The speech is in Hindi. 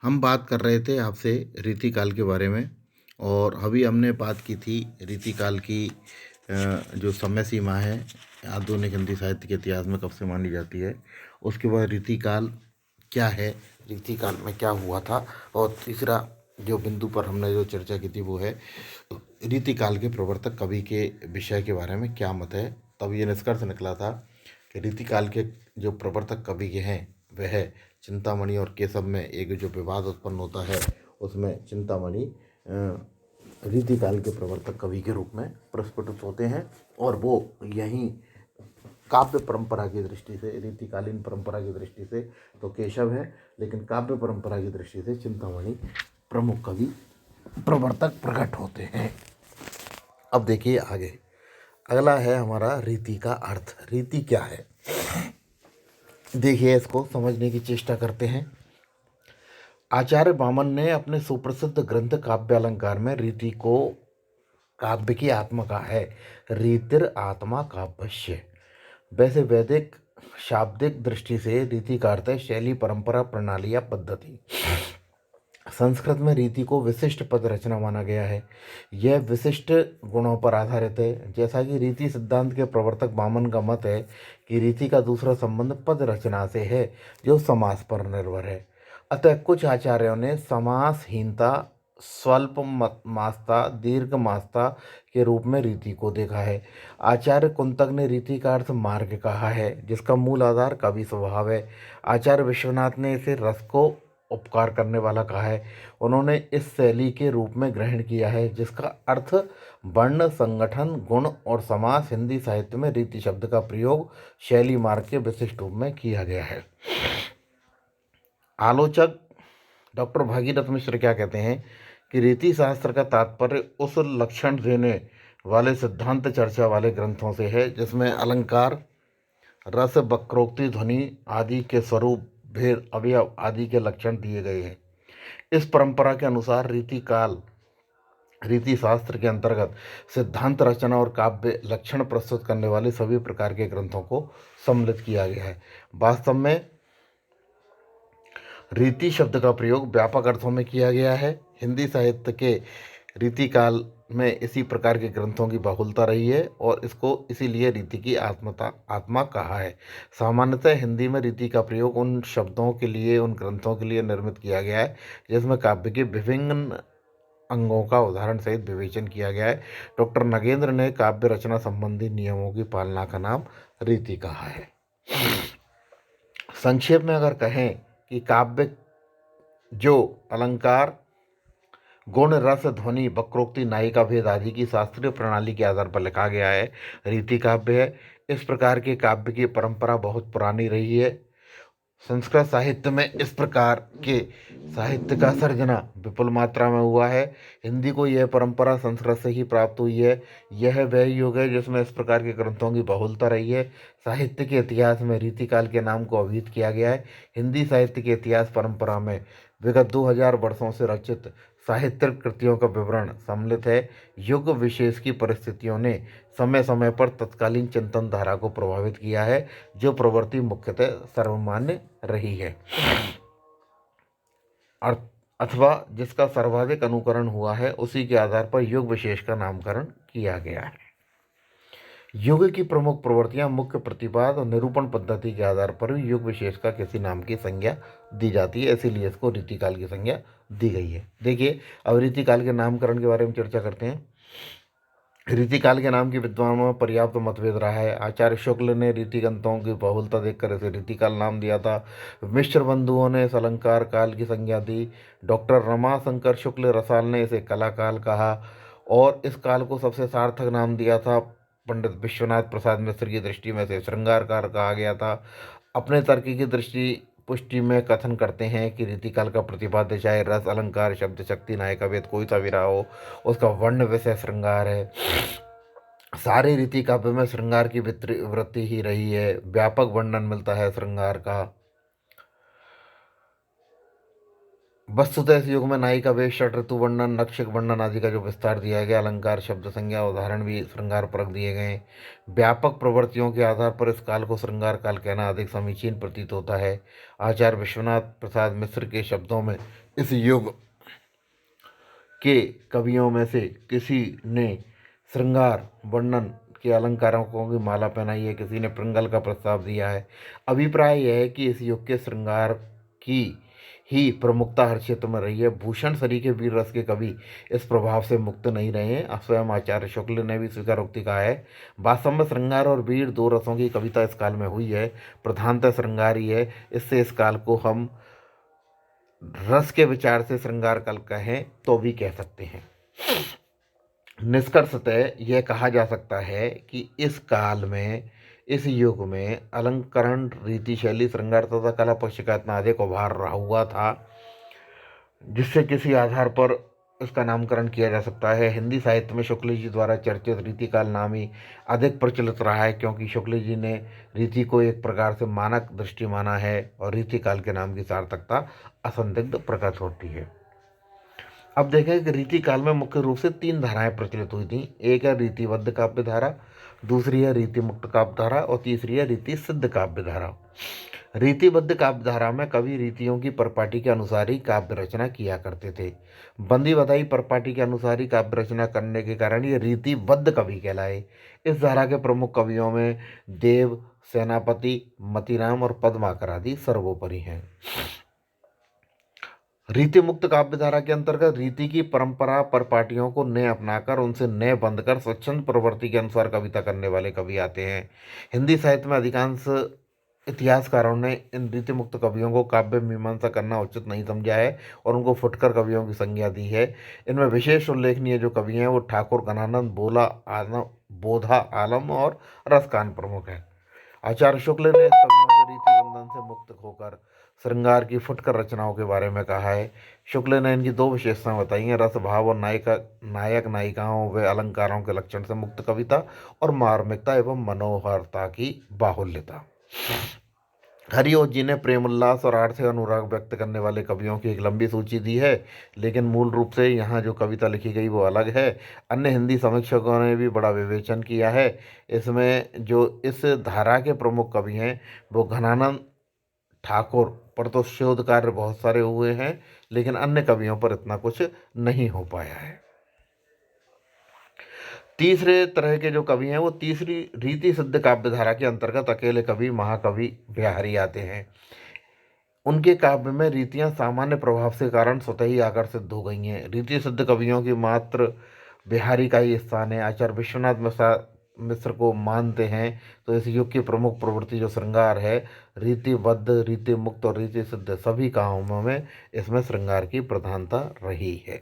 हम बात कर रहे थे आपसे रीतिकाल के बारे में। और अभी हमने बात की थी रीतिकाल की जो समय सीमा है आधुनिक हिंदी साहित्य के इतिहास में कब से मानी जाती है। उसके बाद रीतिकाल क्या है, रीतिकाल में क्या हुआ था, और तीसरा जो बिंदु पर हमने जो चर्चा की थी वो है रीतिकाल के प्रवर्तक कवि के विषय के बारे में क्या मत है। तब ये निष्कर्ष निकला था कि रीतिकाल के जो प्रवर्तक कवि के हैं वह चिंतामणि और केशव में एक जो विवाद उत्पन्न होता है उसमें चिंतामणि रीतिकाल के प्रवर्तक कवि के रूप में प्रस्फुटित होते हैं। और वो यहीं काव्य परंपरा की दृष्टि से, रीतिकालीन परंपरा की दृष्टि से तो केशव है, लेकिन काव्य परंपरा की दृष्टि से चिंतामणि प्रमुख कवि प्रवर्तक प्रकट होते हैं। अब देखिए आगे, अगला है हमारा रीति का अर्थ। रीति क्या है, देखिए इसको समझने की चेष्टा करते हैं। आचार्य वामन ने अपने सुप्रसिद्ध ग्रंथ काव्य अलंकार में रीति को काव्य की आत्मा कहा है। रीतिर आत्मा काव्यस्य। वैसे वैदिक शाब्दिक दृष्टि से रीति का अर्थ है शैली, परंपरा, प्रणाली या पद्धति। संस्कृत में रीति को विशिष्ट पद रचना माना गया है। यह विशिष्ट गुणों पर आधारित है। जैसा कि रीति सिद्धांत के प्रवर्तक वामन का मत है कि रीति का दूसरा संबंध पद रचना से है जो समास पर निर्भर है। अतः कुछ आचार्यों ने समासहीनता, स्वल्प मास्ता, दीर्घ मास्ता के रूप में रीति को देखा है। आचार्य कुंतक ने रीति का अर्थ मार्ग कहा है, जिसका मूल आधार कवि स्वभाव है। आचार्य विश्वनाथ ने इसे रस को उपकार करने वाला कहा है। उन्होंने इस शैली के रूप में ग्रहण किया है जिसका अर्थ वर्ण, संगठन, गुण और समास। हिंदी साहित्य में रीति शब्द का प्रयोग शैली मार्ग के विशिष्ट रूप में किया गया है। आलोचक डॉक्टर भागीरथ मिश्र क्या कहते हैं कि रीति शास्त्र का तात्पर्य उस लक्षण देने वाले सिद्धांत चर्चा वाले ग्रंथों से है जिसमें अलंकार, रस, वक्रोक्ति, ध्वनि आदि के स्वरूप, भेद, अवयव आदि के लक्षण दिए गए हैं। इस परंपरा के अनुसार रीति शास्त्र के अंतर्गत सिद्धांत रचना और काव्य लक्षण प्रस्तुत करने वाले सभी प्रकार के ग्रंथों को सम्मिलित किया गया है। वास्तव में रीति शब्द का प्रयोग व्यापक अर्थों में किया गया है। हिंदी साहित्य के रीतिकाल में इसी प्रकार के ग्रंथों की बहुलता रही है और इसको इसीलिए रीति की आत्मा कहा है। सामान्यतः हिंदी में रीति का प्रयोग उन शब्दों के लिए, उन ग्रंथों के लिए निर्मित किया गया है जिसमें काव्य के विभिन्न अंगों का उदाहरण सहित विवेचन किया गया है। डॉक्टर नगेंद्र ने काव्य रचना संबंधी नियमों की पालना का नाम रीति कहा है। संक्षेप में अगर कहें कि काव्य जो अलंकार, गुण, रस, ध्वनि, वक्रोक्ति, नायिका भेद आदि की शास्त्रीय प्रणाली के आधार पर लिखा गया है, रीति काव्य है। इस प्रकार के काव्य की परंपरा बहुत पुरानी रही है। संस्कृत साहित्य में इस प्रकार के साहित्य का सर्जना विपुल मात्रा में हुआ है। हिंदी को यह परंपरा संस्कृत से ही प्राप्त हुई है। यह वह युग है जिसमें इस प्रकार के ग्रंथों की बहुलता रही है। साहित्य के इतिहास में रीतिकाल के नाम को अभिहित किया गया है। हिंदी साहित्य के इतिहास परंपरा में विगत 2000 वर्षों से रचित साहित्यिक कृतियों का विवरण सम्मिलित है। युग विशेष की परिस्थितियों ने समय समय पर तत्कालीन चिंतन धारा को प्रभावित किया है, जो प्रवृत्ति मुख्यतः सर्वमान्य रही है अथवा जिसका सर्वाधिक अनुकरण हुआ है, उसी के आधार पर युग विशेष का नामकरण किया गया है। युग की प्रमुख प्रवृत्तियां मुख्य प्रतिपाद और निरूपण पद्धति के आधार पर भी युग विशेष का किसी नाम की संज्ञा दी जाती है, इसीलिए इसको रीतिकाल की संज्ञा दी गई है। देखिए अब रीतिकाल के नामकरण के बारे में चर्चा करते हैं। रीतिकाल के नाम की विद्वानों में पर्याप्त मतभेद रहा है। आचार्य शुक्ल ने रीतिग्रंथों की बहुलता देखकर इसे रीतिकाल नाम दिया था। मिश्र बंधुओं ने इस अलंकार काल की संज्ञा दी। डॉक्टर रमाशंकर शुक्ल रसाल ने इसे कलाकाल कहा और इस काल को सबसे सार्थक नाम दिया था। पंडित विश्वनाथ प्रसाद मिश्र की दृष्टि में इसे श्रृंगार काल कहा गया था। अपने तर्क की दृष्टि पुष्टि में कथन करते हैं कि रीतिकाल का प्रतिपाद्य चाहे रस, अलंकार, शब्द, शक्ति, नायिका भेद कोई सा भी रहा हो, उसका वर्ण विषय श्रृंगार है। सारी रीति काव्य में श्रृंगार की वृत्ति ही रही है। व्यापक वर्णन मिलता है श्रृंगार का। वस्तुतः इस युग में नायिका का वेश, षट ऋतु वर्णन, नक्षक वर्णन आदि का जो विस्तार दिया गया, अलंकार, शब्द संज्ञा, उदाहरण भी श्रृंगार परक दिए गए। व्यापक प्रवृत्तियों के आधार पर इस काल को श्रृंगार काल कहना अधिक समीचीन प्रतीत होता है। आचार्य विश्वनाथ प्रसाद मिश्र के शब्दों में इस युग के कवियों में से किसी ने श्रृंगार वर्णन के अलंकारों की माला पहनाई है, किसी ने पिंगल का प्रस्ताव दिया है। अभिप्राय यह है कि इस युग के श्रृंगार की ही प्रमुखता हर क्षेत्र में रही है। भूषण सरीखे वीर रस के कवि इस प्रभाव से मुक्त नहीं रहे हैं। स्वयं आचार्य शुक्ल ने भी स्वीकारोक्ति कहा है। वास्तव में श्रृंगार और वीर दो रसों की कविता इस काल में हुई है। प्रधानतः श्रृंगार ही है। इससे इस काल को हम रस के विचार से श्रृंगार काल कहें तो भी कह सकते हैं। निष्कर्षतः यह कहा जा सकता है कि इस काल में, इस युग में अलंकरण, रीति, शैली, श्रृंगार तथा कला पक्ष का इतना अधिक उभार रहा हुआ था जिससे किसी आधार पर इसका नामकरण किया जा सकता है। हिंदी साहित्य में शुक्ल जी द्वारा चर्चित रीतिकाल नाम ही अधिक प्रचलित रहा है, क्योंकि शुक्ल जी ने रीति को एक प्रकार से मानक दृष्टि माना है और रीतिकाल के नाम की सार्थकता असंदिग्ध प्रकट होती है। अब देखें कि रीति काल में मुख्य रूप से तीन धाराएं प्रचलित हुई थी। एक है रीतिबद्ध काव्य धारा, दूसरी है रीति मुक्त काव्य धारा और तीसरी है रीति सिद्ध काव्य धारा। रीतिबद्ध काव्य धारा में कवि रीतियों की परिपाटी के अनुसार ही काव्य रचना किया करते थे। बंदी बधाई परिपाटी के अनुसार ही काव्य रचना करने के कारण ये रीतिबद्ध कवि कहलाए। इस धारा के प्रमुख कवियों में देव, सेनापति, मतीराम और पद्माकर आदि सर्वोपरि हैं। रीति मुक्त काव्यधारा के अंतर्गत रीति की परंपरा परिपाटियों को नए अपनाकर उनसे नए बंधकर स्वच्छंद प्रवृत्ति के अनुसार कविता करने वाले कवि आते हैं। हिंदी साहित्य में अधिकांश इतिहासकारों ने इन रीति मुक्त कवियों को काव्य मीमांसा करना उचित नहीं समझा है और उनको फुटकर कवियों की संज्ञा दी है। इनमें विशेष उल्लेखनीय जो कवि हैं वो ठाकुर घनानंद, बोधा आलम और रसकान प्रमुख हैं। आचार्य शुक्ल ने इस कवियों को रीति बंधन से मुक्त होकर श्रृंगार की फुटकर रचनाओं के बारे में कहा है। शुक्ल ने इनकी दो विशेषताएं बताई हैं, रस भाव और नायक नायिकाओं व अलंकारों के लक्षण से मुक्त कविता और मार्मिकता एवं मनोहरता की बाहुल्यता। हरिओं जी ने प्रेम उल्लास और आर्थिक अनुराग व्यक्त करने वाले कवियों की एक लंबी सूची दी है, लेकिन मूल रूप से यहाँ जो कविता लिखी गई वो अलग है। अन्य हिंदी समीक्षकों ने भी बड़ा विवेचन किया है। इसमें जो इस धारा के प्रमुख कवि हैं वो घनानंद, ठाकुर पर तो शोध कार्य बहुत सारे हुए हैं, लेकिन अन्य कवियों पर इतना कुछ नहीं हो पाया है। तीसरे तरह के जो कवि हैं वो तीसरी रीति सिद्ध काव्य धारा के अंतर्गत अकेले कवि महाकवि बिहारी आते हैं। उनके काव्य में रीतियां सामान्य प्रभाव से कारण स्वतः ही आकर्षित हो गई हैं। रीति सिद्ध कवियों की मात्र बिहारी का ही स्थान है। आचार्य विश्वनाथ मिश्र को मानते हैं तो इस युग की प्रमुख प्रवृत्ति जो श्रृंगार है, रीतिबद्ध, रीति मुक्त और रीति सिद्ध सभी कामों में इसमें श्रृंगार की प्रधानता रही है।